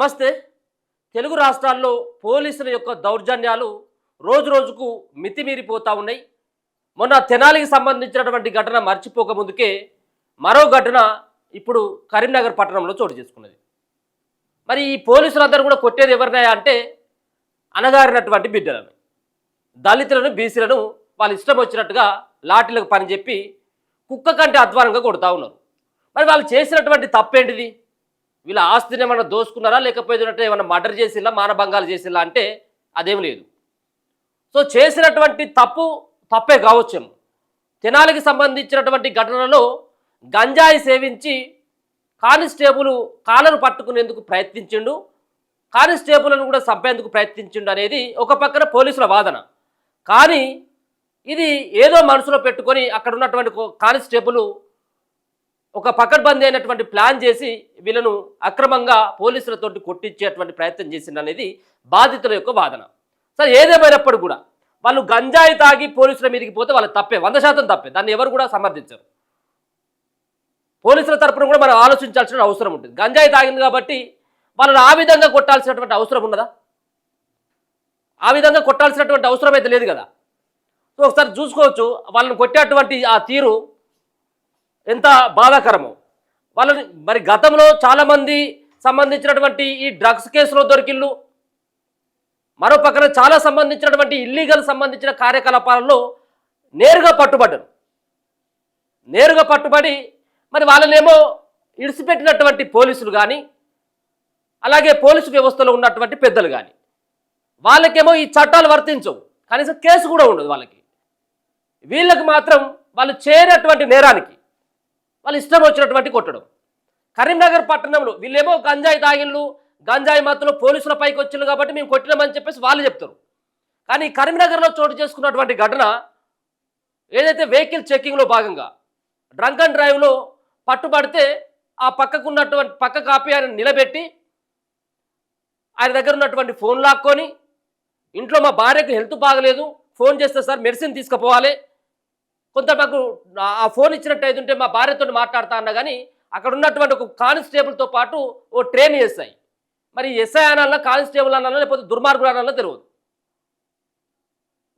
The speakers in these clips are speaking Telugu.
నమస్తే. తెలుగు రాష్ట్రాల్లో పోలీసుల యొక్క దౌర్జన్యాలు రోజురోజుకు మితిమీరిపోతూ ఉన్నాయి. మొన్న తెనాలికి సంబంధించినటువంటి ఘటన మర్చిపోక ముందుకే మరో ఘటన ఇప్పుడు కరీంనగర్ పట్టణంలో చోటు చేసుకున్నది. మరి ఈ పోలీసులందరూ కూడా కొట్టేది ఎవరినాయా అంటే అణగారినటువంటి బిడ్డలను, దళితులను, బీసీలను వాళ్ళు ఇష్టం వచ్చినట్టుగా లాఠీలకు పని చెప్పి కుక్క కంటే అధ్వానంగా కొడుతూ ఉన్నారు. మరి వాళ్ళు చేసినటువంటి తప్పేంటిది? వీళ్ళ ఆస్తిని ఏమన్నా దోసుకున్నారా, లేకపోతే ఏమన్నా మర్డర్ చేసిల్లా, మానభంగాలు చేసిల్లా అంటే అదేం లేదు. సో చేసినటువంటి తప్పే కావచ్చేమో. తెనాలికి సంబంధించినటువంటి ఘటనలో గంజాయి సేవించి కానిస్టేబుల్ కాళ్ళను పట్టుకునేందుకు ప్రయత్నించిండు, కానిస్టేబుల్ను కూడా చంపేందుకు ప్రయత్నించిండు అనేది ఒక పక్కన పోలీసుల వాదన. కానీ ఇది ఏదో మనసులో పెట్టుకొని అక్కడ ఉన్నటువంటి కానిస్టేబుల్ ఒక పకడ్బందీ అయినటువంటి ప్లాన్ చేసి వీళ్ళను అక్రమంగా పోలీసులతోటి కొట్టించేటువంటి ప్రయత్నం చేసింది అనేది బాధితుల యొక్క వాదన. సరే, ఏదేమైనప్పుడు కూడా వాళ్ళు గంజాయి తాగి పోలీసుల మీదకి పోతే వాళ్ళ తప్పే, 100% తప్పే. దాన్ని ఎవరు కూడా సమర్థించరు. పోలీసుల తరపున కూడా మనం ఆలోచించాల్సిన అవసరం ఉంటుంది. గంజాయి తాగింది కాబట్టి వాళ్ళని ఆ విధంగా కొట్టాల్సినటువంటి అవసరం ఉన్నదా? ఆ విధంగా కొట్టాల్సినటువంటి అవసరం అయితే లేదు కదా. సో ఒకసారి చూసుకోవచ్చు వాళ్ళని కొట్టేటువంటి ఆ తీరు ఎంత బాధాకరమో. వాళ్ళని మరి గతంలో చాలామంది సంబంధించినటువంటి ఈ డ్రగ్స్ కేసులో దొరికిళ్ళు, మరో పక్కన చాలా సంబంధించినటువంటి ఇల్లీగల్ సంబంధించిన కార్యకలాపాలలో నేరుగా పట్టుబడి మరి వాళ్ళనేమో ఇడిసిపెట్టినటువంటి పోలీసులు కానీ, అలాగే పోలీసు వ్యవస్థలో ఉన్నటువంటి పెద్దలు కానీ, వాళ్ళకేమో ఈ చట్టాలు వర్తించవు, కనీసం కేసు కూడా ఉండదు వాళ్ళకి. వీళ్ళకి మాత్రం వాళ్ళు చేయనటువంటి నేరానికి వాళ్ళు ఇష్టం వచ్చినటువంటి కొట్టడం. కరీంనగర్ పట్టణంలో వీళ్ళేమో గంజాయి తాగిళ్ళు, గంజాయి మత్తులో పోలీసుల పైకి వచ్చిండ్రు కాబట్టి మేము కొట్టినామని చెప్పేసి వాళ్ళు చెప్తారు. కానీ కరీంనగర్లో చోటు చేసుకున్నటువంటి ఘటన ఏదైతే వెహికల్ చెక్కింగ్లో భాగంగా డ్రంక్ అండ్ డ్రైవ్లో పట్టుబడితే ఆ పక్క కాపీ ఆయన నిలబెట్టి ఆయన దగ్గర ఉన్నటువంటి ఫోన్ లాక్కొని, ఇంట్లో మా భార్యకు హెల్త్ బాగలేదు, ఫోన్ చేస్తే సార్ మెడిసిన్ తీసుకుపోవాలి, కొంత మాకు ఆ ఫోన్ ఇచ్చినట్టు అయితే మా భార్యతో మాట్లాడుతా అన్నా కానీ అక్కడ ఉన్నటువంటి ఒక కానిస్టేబుల్తో పాటు ఓ ట్రైన్ ఎస్ఐ, మరి ఎస్ఐ అనాలన్నా కానిస్టేబుల్ అనాలన్నా లేకపోతే దుర్మార్గుడు అనాలన్నా తెలియదు.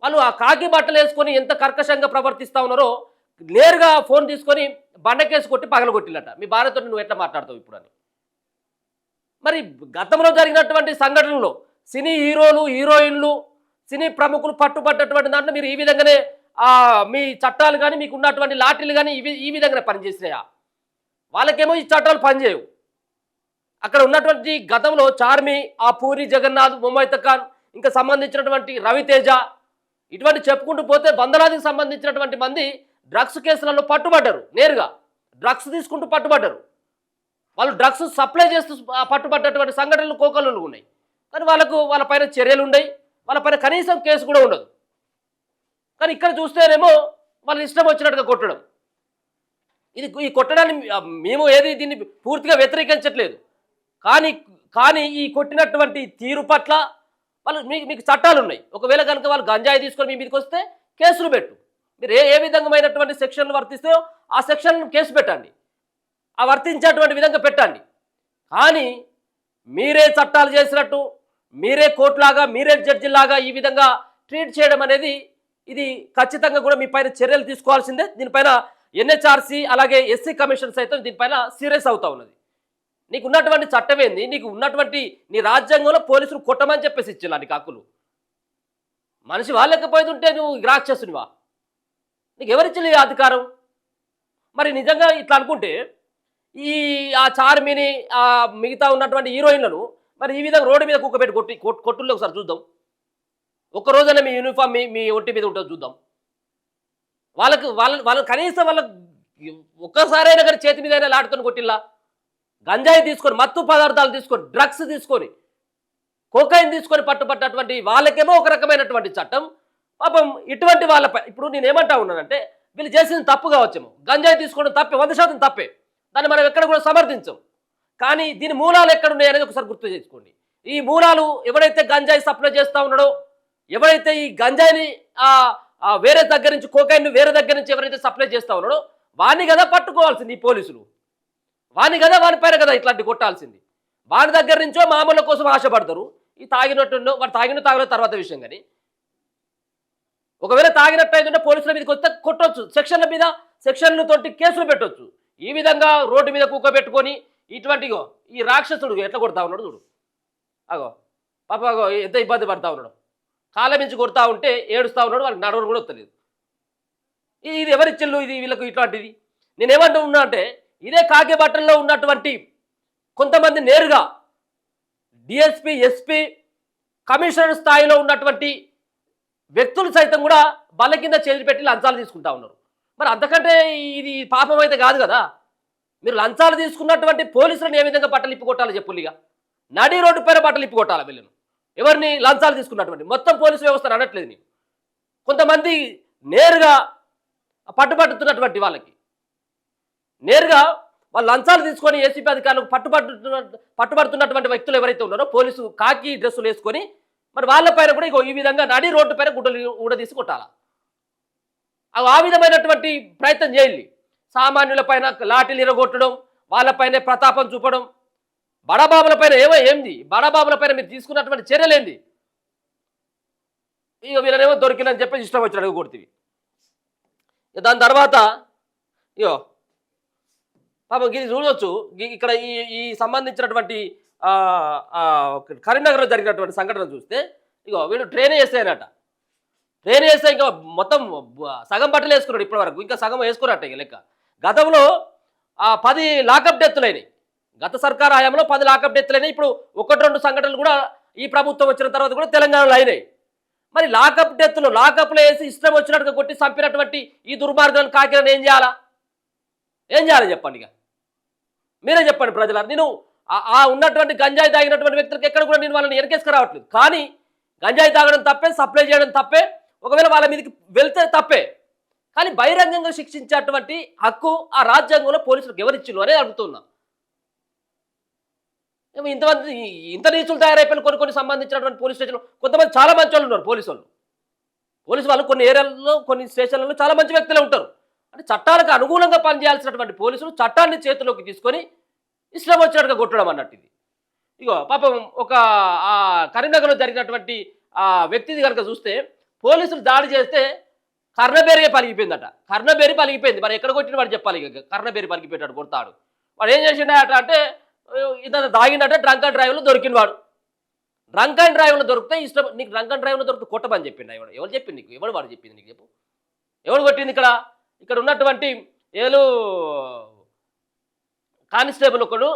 వాళ్ళు ఆ కాకి బట్టలు వేసుకొని ఎంత కర్కశంగా ప్రవర్తిస్తూ ఉన్నారో నేరుగా ఫోన్ తీసుకొని బండకేసి కొట్టి పగలగొట్టిల్లట. మీ భార్యతో నువ్వు ఎట్లా మాట్లాడతావు ఇప్పుడు అని. మరి గతంలో జరిగినటువంటి సంఘటనలో సినీ హీరోలు, హీరోయిన్లు, సినీ ప్రముఖులు పట్టుబడ్డటువంటి దాంట్లో మీరు ఈ విధంగానే మీ చట్టాలు కానీ మీకు ఉన్నటువంటి లాఠీలు కానీ ఈ విధంగానే పనిచేసినాయా? వాళ్ళకేమో ఈ చట్టాలు పనిచేయవు. అక్కడ ఉన్నటువంటి గతంలో చార్మి, ఆ పూరి జగన్నాథ్, ముమైత్ ఖాన్, ఇంకా సంబంధించినటువంటి రవితేజ, ఇటువంటి చెప్పుకుంటూ పోతే వందలాదికి సంబంధించినటువంటి మంది డ్రగ్స్ కేసులలో పట్టుబడ్డారు. నేరుగా డ్రగ్స్ తీసుకుంటూ పట్టుబడ్డారు. వాళ్ళు డ్రగ్స్ సప్లై చేస్తూ పట్టుబడ్డటువంటి సంఘటనలు కోకలు ఉన్నాయి. కానీ వాళ్ళపైన చర్యలు ఉన్నాయి, వాళ్ళపైన కనీసం కేసు కూడా ఉండదు. కానీ ఇక్కడ చూస్తేనేమో వాళ్ళు ఇష్టం వచ్చినట్టుగా కొట్టడం. ఈ కొట్టడాన్ని మేము దీన్ని పూర్తిగా వ్యతిరేకించట్లేదు. కానీ ఈ కొట్టినటువంటి తీరు పట్ల వాళ్ళు మీకు చట్టాలు ఉన్నాయి. ఒకవేళ కనుక వాళ్ళు గంజాయి తీసుకొని మీ మీదకి వస్తే కేసులు పెట్టు. మీరు ఏ విధమైనటువంటి సెక్షన్లు వర్తిస్తాయో ఆ సెక్షన్ కేసు పెట్టండి, ఆ వర్తించేటువంటి విధంగా పెట్టండి. కానీ మీరే చట్టాలు చేసినట్టు, మీరే కోర్టులాగా, మీరే జడ్జిలాగా ఈ విధంగా ట్రీట్ చేయడం అనేది ఇది ఖచ్చితంగా కూడా మీ పైన చర్యలు తీసుకోవాల్సిందే. దీనిపైన ఎన్హెచ్ఆర్సీ అలాగే ఎస్సీ కమిషన్ సైతం దీనిపైన సీరియస్ అవుతా ఉన్నది. నీకు ఉన్నటువంటి చట్టం ఏంది? నీకు ఉన్నటువంటి నీ రాజ్యాంగంలో పోలీసులు కొట్టమని చెప్పేసి ఇచ్చేలా నీకు హక్కులు. మనిషి వాళ్ళకపోతుంటే నువ్వు రాక్షసునివా? నీకు ఎవరిచ్చిన ఈ అధికారం? మరి నిజంగా ఇట్లా అనుకుంటే ఆ చార్మిని, మిగతా ఉన్నటువంటి హీరోయిన్లను మరి ఈ విధంగా రోడ్డు మీద కుక్కబెట్టి కొట్టుల్లో ఒకసారి చూద్దాం. ఒక్కరోజైనా మీ యూనిఫామ్ మీ ఒంటి మీద ఉంటుంది చూద్దాం. వాళ్ళకి కనీసం వాళ్ళకి ఒక్కసారైనా కానీ చేతి మీద అయినా లాటుకొని కొట్టిల్లా? గంజాయి తీసుకొని, మత్తు పదార్థాలు తీసుకొని, డ్రగ్స్ తీసుకొని, కోకైన్ తీసుకొని పట్టుబట్టటువంటి వాళ్ళకేమో ఒక రకమైనటువంటి చట్టం. పాపం ఇటువంటి వాళ్ళపై ఇప్పుడు నేనేమంటా ఉన్నానంటే వీళ్ళు చేసిన తప్పు కావచ్చేమో. గంజాయి తీసుకోవడం తప్పే, 100% తప్పే. దాన్ని మనం ఎక్కడ కూడా సమర్థించం. కానీ దీని మూలాలు ఎక్కడున్నాయి అనేది ఒకసారి గుర్తు చేసుకోండి. ఈ మూలాలు ఎవడైతే గంజాయి సప్లై చేస్తూ ఉన్నాడో, ఎవరైతే ఈ గంజాయిని వేరే దగ్గర నుంచి, కోకైన్ వేరే దగ్గర నుంచి ఎవరైతే సప్లై చేస్తూ ఉన్నాడో వాడిని కదా పట్టుకోవాల్సింది ఈ పోలీసులు. వాని పైన కదా ఇట్లాంటి కొట్టాల్సింది. వాడి దగ్గర నుంచో మామూల కోసం ఆశపడతారు. ఈ తాగినట్టు వాడు తాగలేదు తర్వాత విషయం. కానీ ఒకవేళ తాగినట్టయితుంటే పోలీసుల మీదకి వస్తే కొట్టొచ్చు, సెక్షన్లతోటి కేసులు పెట్టొచ్చు. ఈ విధంగా రోడ్డు మీద కూకోబెట్టుకొని ఇటువంటిగో ఈ రాక్షసుడు ఎట్లా కొడతా ఉన్నాడు చూడు. అగో పాప అగో ఎంత ఇబ్బంది పడతా ఉన్నాడు. కాళ్ళ మించి కొడతా ఉంటే ఏడుస్తూ ఉన్నాడు, వాళ్ళకి నడవడం కూడా వస్తలేదు. ఇది ఎవరిచ్చిల్లు ఇది వీళ్ళకు ఇట్లాంటిది? నేనేమంటూ ఉన్నా అంటే ఇదే కాకి బట్టల్లో ఉన్నటువంటి కొంతమంది నేరుగా డిఎస్పీ, ఎస్పీ, కమిషనర్ స్థాయిలో ఉన్నటువంటి వ్యక్తులు సైతం కూడా బల్ల కింద చేతులు పెట్టి లంచాలు తీసుకుంటా ఉన్నారు. మరి అంతకంటే ఇది పాపం అయితే కాదు కదా. మీరు లంచాలు తీసుకున్నటువంటి పోలీసులను ఏ విధంగా బట్టలు ఇప్పి కొట్టాలో చెప్పులిగా. నడి రోడ్డు పైన బట్టలు ఇప్పి కొట్టాలి వీళ్ళను. ఎవరిని? లంచాలు తీసుకున్నటువంటి మొత్తం పోలీసు వ్యవస్థను అనట్లేదు నేను. కొంతమంది నేరుగా పట్టుబడుతున్నటువంటి వాళ్ళకి నేరుగా వాళ్ళు లంచాలు తీసుకొని ఏసీపీ అధికారులకు పట్టుబడుతున్నటువంటి వ్యక్తులు ఎవరైతే ఉన్నారో పోలీసు కాకి డ్రెస్సులు వేసుకొని మరి వాళ్ళపైన కూడా ఇగో ఈ విధంగా నడి రోడ్డు పైన గుడ్డలు ఊడదీసి కొట్టాలా. ఆ విధమైనటువంటి ప్రయత్నం చేయాలి. సామాన్యుల పైన లాఠీలు ఇరగొట్టడం, వాళ్ళపైన ప్రతాపం చూపడం, బడాబాబుల పైన ఏంది బడాబాబుల పైన మీరు తీసుకున్నటువంటి చర్యలేంది? ఇక వీళ్ళనేమో దొరికిందని చెప్పి ఇష్టం వచ్చినట్టు కొడుతుంది. దాని తర్వాత ఇగో పాపం ఇది చూడవచ్చు. ఇక్కడ ఈ సంబంధించినటువంటి కరీంనగర్లో జరిగినటువంటి సంఘటన చూస్తే ఇగో వీడు ట్రైన్ వేసాయనట. ట్రైన్ వేస్తే ఇంకా మొత్తం సగం బట్టలు వేసుకున్నాడు ఇప్పటి వరకు, ఇంకా సగం వేసుకున్నట్ట ఇక లెక్క. గతంలో 10 లాకప్ డెత్తులైనాయి. గత సర్కారు హయాంలో 10 లాకప్ డెత్తులైనాయి. ఇప్పుడు 1-2 సంఘటనలు కూడా ఈ ప్రభుత్వం వచ్చిన తర్వాత కూడా తెలంగాణలో అయినాయి. మరి లాకప్లో వేసి ఇష్టం వచ్చినట్టుగా కొట్టి చంపినటువంటి ఈ దుర్మార్గాలను కాకినాడ ఏం చేయాలి చెప్పండి. ఇక మీరే చెప్పండి ప్రజలారా. నేను ఉన్నటువంటి గంజాయి తాగినటువంటి వ్యక్తులకు ఎక్కడ కూడా నేను వాళ్ళని ఎనకేసుకురావట్లేదు. కానీ గంజాయి తాగడం తప్పే, సప్లై చేయడం తప్పే, ఒకవేళ వాళ్ళ మీదకి వెళ్తే తప్పే. కానీ బహిరంగంగా శిక్షించేటువంటి హక్కు ఆ రాజ్యాంగంలో పోలీసులకు ఎవరిచ్చిల్లు అనేది అడుగుతున్నా. ఇంత నీచులు తయారైపోయిన కొన్ని సంబంధించినటువంటి పోలీస్ స్టేషన్లు కొంతమంది చాలా మంచి వాళ్ళు ఉన్నారు. పోలీసు వాళ్ళు కొన్ని ఏరియాలలో కొన్ని స్టేషన్లలో చాలా మంచి వ్యక్తులే ఉంటారు. అంటే చట్టాలకు అనుగుణంగా పనిచేయాల్సినటువంటి పోలీసులు చట్టాన్ని చేతిలోకి తీసుకొని ఇష్టం వచ్చినట్టుగా కొట్టడం అన్నట్టు ఇది. ఇగో పాపం ఒక కరీంనగర్లో జరిగినటువంటి వ్యక్తిది కనుక చూస్తే పోలీసులు దాడి చేస్తే కర్ణబేరే పలిగిపోయిందట. కర్ణబేరి పలిగిపోయింది. మరి ఎక్కడ కొట్టిన వాడు చెప్పాలి. ఇక కర్ణబేరి పలిగిపోయాడు కొడతాడు. వాడు ఏం చేసిండట అంటే ఇతను దాగిండట. డ్రంక్ అండ్ డ్రైవ్లో దొరికిన వాడు. డ్రంక్ అండ్ డ్రైవ్లో దొరికితే ఇష్టం నీకు డ్రంక్ అండ్ డ్రైవ్లో దొరికితే కొట్టమని చెప్పిండు. ఎవరు చెప్పింది నీకు? ఎవడు వాడు చెప్పింది నీకు? చెప్పు. ఎవడు కొట్టింది? ఇక్కడ ఉన్నటువంటి ఏలు కానిస్టేబుల్ ఒకడు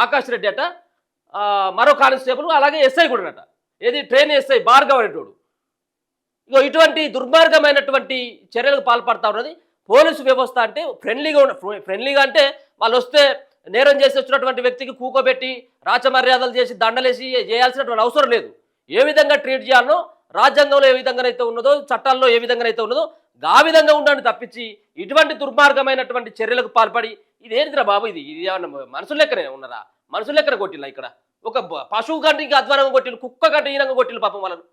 ఆకాష్ రెడ్డి అట, మరో కానిస్టేబుల్, అలాగే ఎస్ఐ కూడా అట. ఏది ట్రైన్ ఎస్ఐ భార్గవ్ అనేటోడు. ఇగో ఇటువంటి దుర్మార్గమైనటువంటి చర్యలకు పాల్పడతా ఉన్నది పోలీసు వ్యవస్థ. అంటే ఫ్రెండ్లీగా అంటే వాళ్ళు వస్తే నేరం చేసి వచ్చినటువంటి వ్యక్తికి కూకోబెట్టి రాచమర్యాదలు చేసి దండలేసి చేయాల్సినటువంటి అవసరం లేదు. ఏ విధంగా ట్రీట్ చేయాలనో రాజ్యాంగంలో ఏ విధంగానైతే ఉన్నదో, చట్టాల్లో ఏ విధంగానైతే ఉన్నదో ఆ విధంగా ఉండండి తప్పించి ఇటువంటి దుర్మార్గమైనటువంటి చర్యలకు పాల్పడి ఇదేంటిరా బాబు, ఇది మనుషుల లెక్కనే ఉన్నారా? మనుషుల లెక్కన కొట్టిల్లా? ఇక్కడ ఒక పశువు కంటే ఇంకా అధ్వానంగా కొట్టిల్లు, కుక్క కంటే ఈనంగా కొట్టిల్లు పాపం వాళ్ళను.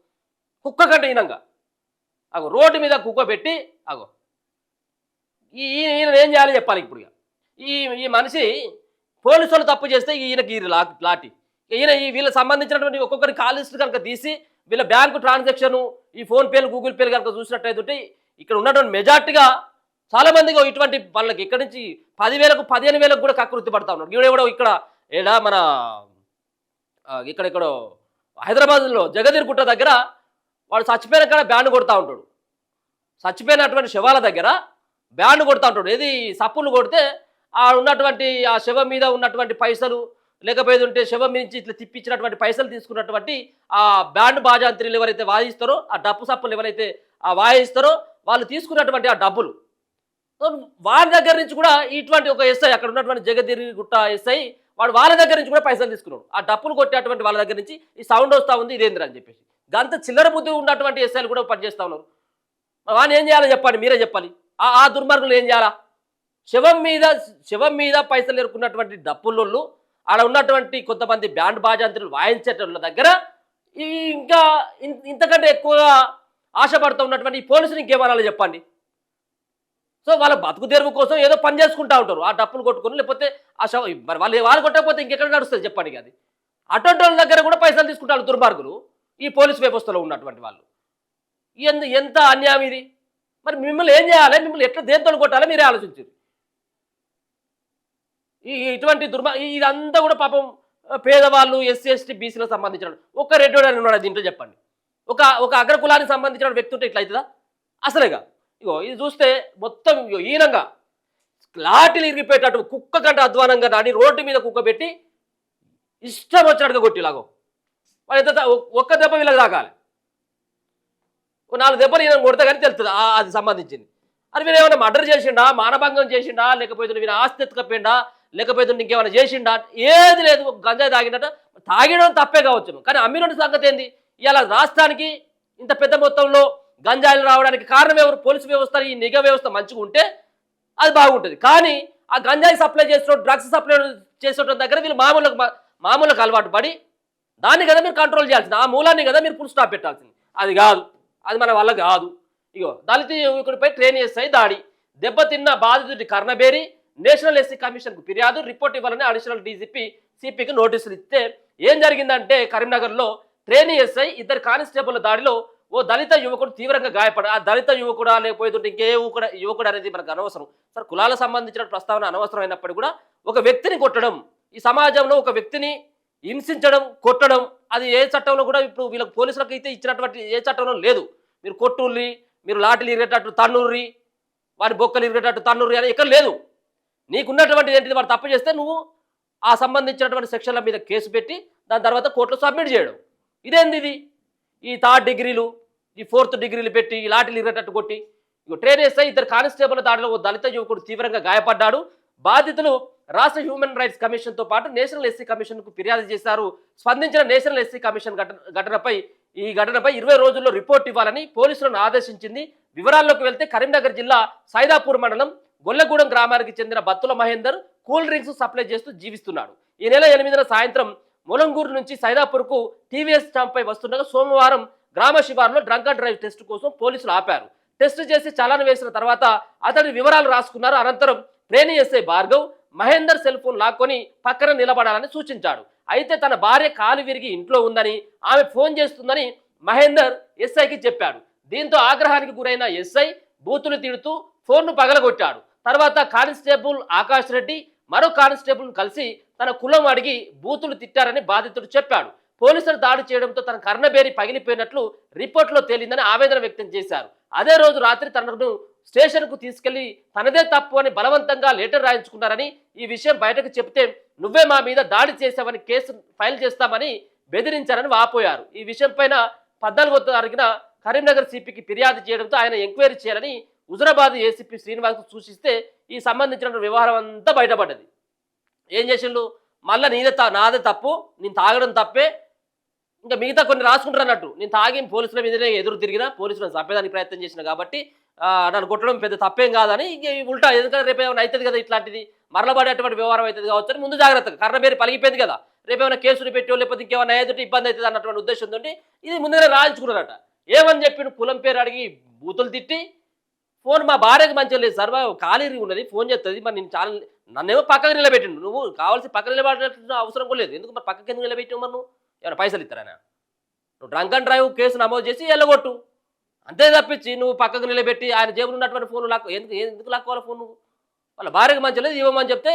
కుక్క కంటే ఈనంగా అగో రోడ్డు మీద కుక్క పెట్టి అగో ఈయన ఏం చేయాలి చెప్పాలి ఇప్పుడు. ఈ మనిషి పోలీసు వాళ్ళు తప్పు చేస్తే ఈయనకి లాటి వీళ్ళకి సంబంధించినటువంటి ఒక్కొక్కరి కాల్ లిస్ట్ కనుక తీసి వీళ్ళ బ్యాంకు ట్రాన్సాక్షన్, ఈ ఫోన్పేలు, గూగుల్ పేలు కనుక చూసినట్టయితే ఇక్కడ ఉన్నటువంటి మెజార్టీగా చాలా మందిగా ఇటువంటి వాళ్ళకి ఇక్కడి నుంచి 10,000కు 15,000కు కూడా కకృతి పడతా ఉన్నారు. ఈవిడెవడో ఇక్కడ మన ఇక్కడెక్కడో హైదరాబాద్లో జగదీర్గుట్ట దగ్గర వాడు చచ్చిపోయిన కాడ బ్యాండ్ కొడతా ఉంటాడు. చచ్చిపోయినటువంటి శవాల దగ్గర బ్యాండ్ కొడతా ఉంటాడు. ఏది సప్పులు కొడితే ఆ ఉన్నటువంటి ఆ శవం మీద ఉన్నటువంటి పైసలు, లేకపోతే శవం నుంచి ఇట్లా తిప్పించినటువంటి పైసలు తీసుకున్నటువంటి ఆ బ్యాండ్ బాజాంత్రీలు ఎవరైతే వాయిస్తారో, ఆ డప్పు సప్పులు ఎవరైతే వాయిస్తారో వాళ్ళు తీసుకున్నటువంటి ఆ డబ్బులు వాళ్ళ దగ్గర నుంచి కూడా ఇటువంటి ఒక ఎస్ఐ, అక్కడ ఉన్నటువంటి జగదీర్గుట్ట ఎస్ఐ వాడు వాళ్ళ దగ్గర నుంచి కూడా పైసలు తీసుకున్నాడు. ఆ డప్పులు కొట్టేటువంటి వాళ్ళ దగ్గర నుంచి ఈ సౌండ్ వస్తూ ఉంది ఇదేంద్ర అని చెప్పేసి గంత చిల్లర బుద్ధి ఉన్నటువంటి ఎస్ఐలు కూడా పనిచేస్తూ ఉన్నారు. వాడిని ఏం చేయాలో చెప్పండి, మీరే చెప్పాలి. ఆ దుర్మార్గులు ఏం చేయాలా? శవం మీద పైసలు ఎరుకున్నటువంటి డప్పులు ఆడ ఉన్నటువంటి కొంతమంది బ్యాండ్ బాజాంత్రులు వాయించేటోళ్ళ దగ్గర ఇంకా ఇంతకంటే ఎక్కువగా ఆశపడుతూ ఉన్నటువంటి ఈ పోలీసులు ఇంకేమనాలో చెప్పండి. సో వాళ్ళ బతుకు తెరువు కోసం ఏదో పని చేసుకుంటా ఉంటారు. ఆ డప్పులు కొట్టుకొని లేకపోతే ఆ మరి వాళ్ళు కొట్టకపోతే ఇంకెక్కడ నడుస్తుంది చెప్పండి ఇక అది. అటువంటి వాళ్ళ దగ్గర కూడా పైసలు తీసుకుంటారు దుర్మార్గులు ఈ పోలీస్ వ్యవస్థలో ఉన్నటువంటి వాళ్ళు. ఎంత అన్యాయం ఇది. మరి మిమ్మల్ని ఏం చేయాలి, మిమ్మల్ని ఎట్లా దేంతో కొట్టాలో మీరే ఆలోచించారు. ఇటువంటి ఇదంతా కూడా పాపం పేదవాళ్ళు ఎస్సీ ఎస్టీ బీసీలకు సంబంధించిన ఒక్క రెడ్డి అని ఉన్నాడు దీంట్లో చెప్పండి. ఒక అగ్రకులానికి సంబంధించిన వ్యక్తి ఉంటే ఇట్లా అవుతుందా అసలేగా. ఇగో ఇది చూస్తే మొత్తం ఈనంగా లాటిలు ఇరిగిపోయేటట్టు కుక్క కంటే అధ్వానంగా నాని రోడ్డు మీద కుక్క పెట్టి ఇష్టం వచ్చినట్టుగా కొట్టిలాగో వాళ్ళు ఎంత ఒక్క దెబ్బ వీళ్ళకి తాకాలి. 4 దెబ్బలు ఈయన కొడితే కానీ తెలుస్తుంది అది సంబంధించింది. అది మీరు ఏమైనా మర్డర్ చేసిండా, మానభంగం చేసిండా, లేకపోతే వీళ్ళ ఆస్తి ఎత్తుకపోయిండా, లేకపోతే ఇంకేమైనా చేసిండా, ఏది లేదు. గంజాయి తాగినట్ట తాగడం తప్పే కావచ్చు, కానీ అమ్మినటువంటి సంగతి ఏంది. ఇలా రాష్ట్రానికి ఇంత పెద్ద మొత్తంలో గంజాయిలు రావడానికి కారణం ఎవరు? పోలీసు వ్యవస్థ. ఈ నిఘా వ్యవస్థ మంచిగా ఉంటే అది బాగుంటుంది. కానీ ఆ గంజాయి సప్లై చేసిన డ్రగ్స్ సప్లై చేసేట దగ్గర వీళ్ళు మామూలుగా అలవాటు పడి దాన్ని కదా మీరు కంట్రోల్ చేయాల్సింది, ఆ మూలాన్ని కదా మీరు ఫుల్ స్టాప్ పెట్టాల్సింది. అది కాదు, అది మన వల్ల కాదు. ఇగో దళిత యువకుడిపై ట్రైన్ ఎస్ఐ దాడి, దెబ్బతిన్న బాధితుడి కర్ణబేరి, నేషనల్ ఎస్సీ కమిషన్కు ఫిర్యాదు, రిపోర్ట్ ఇవ్వాలని అడిషనల్ డీజీపీ సిపికి నోటీసులు ఇస్తే ఏం జరిగిందంటే కరీంనగర్లో ట్రైనీ ఎస్ఐ 2 కానిస్టేబుల్ దాడిలో ఓ దళిత యువకుడు తీవ్రంగా గాయపడ. ఆ దళిత యువకుడా లేకపోతే ఇంకే యువకుడు అనేది మనకు అనవసరం సార్. కులాలకు సంబంధించిన ప్రస్తావన అనవసరం అయినప్పటికీ కూడా ఒక వ్యక్తిని కొట్టడం, ఈ సమాజంలో ఒక వ్యక్తిని హింసించడం, కొట్టడం, అది ఏ చట్టంలో కూడా ఇప్పుడు వీళ్ళకి పోలీసులకు అయితే ఇచ్చినటువంటి ఏ చట్టంలో లేదు. మీరు కొట్టుర్రి, మీరు లాఠీలు ఇరిగేటట్టు తన్నుర్రి, వారి బొక్కలు ఇరిగేటట్టు తన్నుర్రి అని ఎక్కడ లేదు. నీకున్నటువంటి ఏంటిది వాడు తప్పు చేస్తే నువ్వు ఆ సంబంధించినటువంటి సెక్షన్ల మీద కేసు పెట్టి దాని తర్వాత కోర్టులో సబ్మిట్ చేయడం. ఇదేంది ఇది? ఈ 3rd డిగ్రీలు, ఈ 4th డిగ్రీలు పెట్టి ఈ లాఠీలు ఇరిగేటట్టు కొట్టి ట్రైన్ వేస్తే 2 కానిస్టేబుల్ దాడిలో ఓ దళిత యువకుడు తీవ్రంగా గాయపడ్డాడు. బాధితులు రాష్ట్ర హ్యూమన్ రైట్స్ కమిషన్తో పాటు నేషనల్ ఎస్సీ కమిషన్కు ఫిర్యాదు చేశారు. స్పందించిన నేషనల్ ఎస్సీ కమిషన్ ఘటనపై 20 రోజుల్లో రిపోర్ట్ ఇవ్వాలని పోలీసులను ఆదేశించింది. వివరాల్లోకి వెళ్తే కరీంనగర్ జిల్లా సైదాపూర్ మండలం గొల్లగూడెం గ్రామానికి చెందిన Battula Mahender cool drinks supply చేస్తూ జీవిస్తున్నాడు. ఈ నెల 8న సాయంత్రం ములంగూరు నుంచి సైదాపూర్కు టీవీఎస్ స్టాంపై వస్తుండగా సోమవారం గ్రామ శివారులో డ్రంక్ అండ్ డ్రైవ్ టెస్ట్ కోసం పోలీసులు ఆపారు. టెస్ట్ చేసి చలాన్ వేసిన తర్వాత అతడి వివరాలు రాసుకున్నారు. అనంతరం trainee SI Bhargav Mahender cell phone లాక్కొని పక్కన నిలబడాలని సూచించాడు. అయితే తన భార్య కాలు విరిగి ఇంట్లో ఉందని, ఆమె ఫోన్ చేస్తుందని మహేందర్ ఎస్ఐకి చెప్పాడు. దీంతో ఆగ్రహానికి గురైన ఎస్ఐ బూతులు తిడుతూ ఫోన్ను పగలగొట్టాడు. తర్వాత కానిస్టేబుల్ ఆకాష్ రెడ్డి మరో కానిస్టేబుల్ కలిసి తన కులం అడిగి బూతులు తిట్టారని బాధితుడు చెప్పాడు. పోలీసులు దాడి చేయడంతో తన కర్ణబేరి పగిలిపోయినట్లు రిపోర్టులో తేలిందని ఆవేదన వ్యక్తం చేశారు. అదే రోజు రాత్రి తనను స్టేషన్కు తీసుకెళ్లి తనదే తప్పు అని బలవంతంగా లెటర్ రాయించుకున్నారని, ఈ విషయం బయటకు చెప్తే నువ్వే మా మీద దాడి చేశావని కేసు ఫైల్ చేస్తామని బెదిరించారని వాపోయారు. ఈ విషయంపైన 14వ తారీఖున కరీంనగర్ సిపికి ఫిర్యాదు చేయడంతో ఆయన ఎంక్వైరీ చేయాలని హుజరాబాద్ ఏసీపీ శ్రీనివాస్కు సూచిస్తే ఈ సంబంధించిన వ్యవహారం అంతా బయటపడ్డది. ఏం చేసిండు, మళ్ళీ నాదే తప్పు, నేను తాగడం తప్పే, ఇంకా మిగతా కొన్ని రాసుకుంటారు అన్నట్టు. నేను తాగి పోలీసుల మీదనే ఎదురు తిరిగినా, పోలీసులను చంపేదానికి ప్రయత్నం చేసిన కాబట్టి నన్ను కొట్టడం పెద్ద తప్పేం కాదని ఇంక ఉల్టా ఎందుకంటే రేపు ఏమైనా అవుతుంది కదా, ఇట్లాంటిది మరలబడేటువంటి వ్యవహారం అవుతుంది కావచ్చు అని ముందు జాగ్రత్తగా కర్ణబేరి పలిగిపోయింది కదా, రేపు ఏమైనా కేసులు పెట్టో లేకపోతే ఇంకేమైనా ఏదో ఇబ్బంది అవుతుంది అన్నటువంటి ఉద్దేశంతో ఇది ముందుగానే రాయించుకున్నారట. ఏమని చెప్పి కులం పేరు అడిగి బూతులు తిట్టి ఫోన్ మా భార్యకు మంచిగా లేదు సార్, ఖాళీ ఉన్నది ఫోన్ చేస్తుంది, మరి నేను చాలా నన్నేమో పక్కకు నిలబెట్టిండు. నువ్వు కావాల్సి పక్కన నిలబెట్టిన అవసరం కూడా లేదు, ఎందుకు మరి పక్కకి ఎందుకు నిలబెట్టినావు? మరి నువ్వు ఏమైనా పైసలు ఇస్తారా? నువ్వు డ్రంక్ అండ్ డ్రైవ్ కేసు నమోదు చేసి వెళ్ళగొట్టు, అంతే తప్పించి నువ్వు పక్కకు నిలబెట్టి ఆయన జేబులు ఉన్నటువంటి ఫోన్ ఎందుకు లాక్కోవాలి ఫోన్? నువ్వు వాళ్ళ భార్యకు మంచిగా లేదు ఇవ్వమని చెప్తే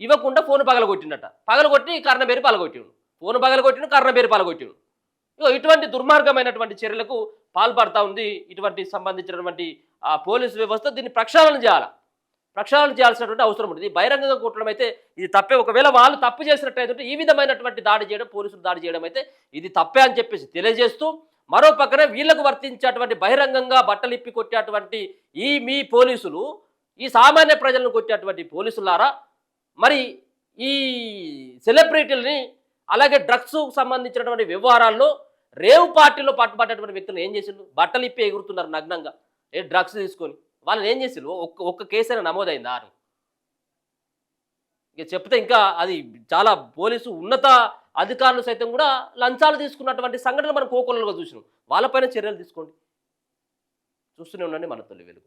ఇవ్వకుండా ఫోన్ పగలగొట్టిండట. పగలగొట్టి కర్ణబేరి పగలగొట్టిండు, ఫోన్ పగలగొట్టిండు, కర్ణబేరి పగలగొట్టిండు. ఇటువంటి దుర్మార్గమైనటువంటి చర్యలకు పాల్పడతా ఉంది ఇటువంటి సంబంధించినటువంటి పోలీసు వ్యవస్థ. దీన్ని ప్రక్షాళన చేయాల్సినటువంటి అవసరం ఉంటుంది. బహిరంగంగా కొట్టడం అయితే ఇది తప్పే. ఒకవేళ వాళ్ళు తప్పు చేసినట్టయితే ఈ విధమైనటువంటి దాడి చేయడం, పోలీసులు దాడి చేయడం అయితే ఇది తప్పే అని చెప్పేసి తెలియజేస్తూ, మరో పక్కన వీళ్లకు వర్తించేటువంటి బహిరంగంగా బట్టలిప్పి కొట్టేటువంటి మీ పోలీసులు, ఈ సామాన్య ప్రజలను కొట్టేటువంటి పోలీసులారా, మరి ఈ సెలబ్రిటీలని అలాగే డ్రగ్స్ సంబంధించినటువంటి వ్యవహారాల్లో రేవు పార్టీలో పట్టుబడ్డటువంటి వ్యక్తులు ఏం చేసిండ్రు? బట్టలిప్పి ఎగురుతున్నారు నగ్నంగా డ్రగ్స్ తీసుకొని. వాళ్ళని ఏం చేసిండ్రు? ఒక్క కేసు అయినా నమోదైందా? ఇక చెప్తే ఇంకా అది చాలా పోలీసు ఉన్నత అధికారులు సైతం కూడా లంచాలు తీసుకున్నటువంటి సంఘటనలు మనం కోకొల్లలుగా చూసినాం. వాళ్ళపైన చర్యలు తీసుకోండి. చూస్తూనే ఉండండి మన తొలి వెలుగు.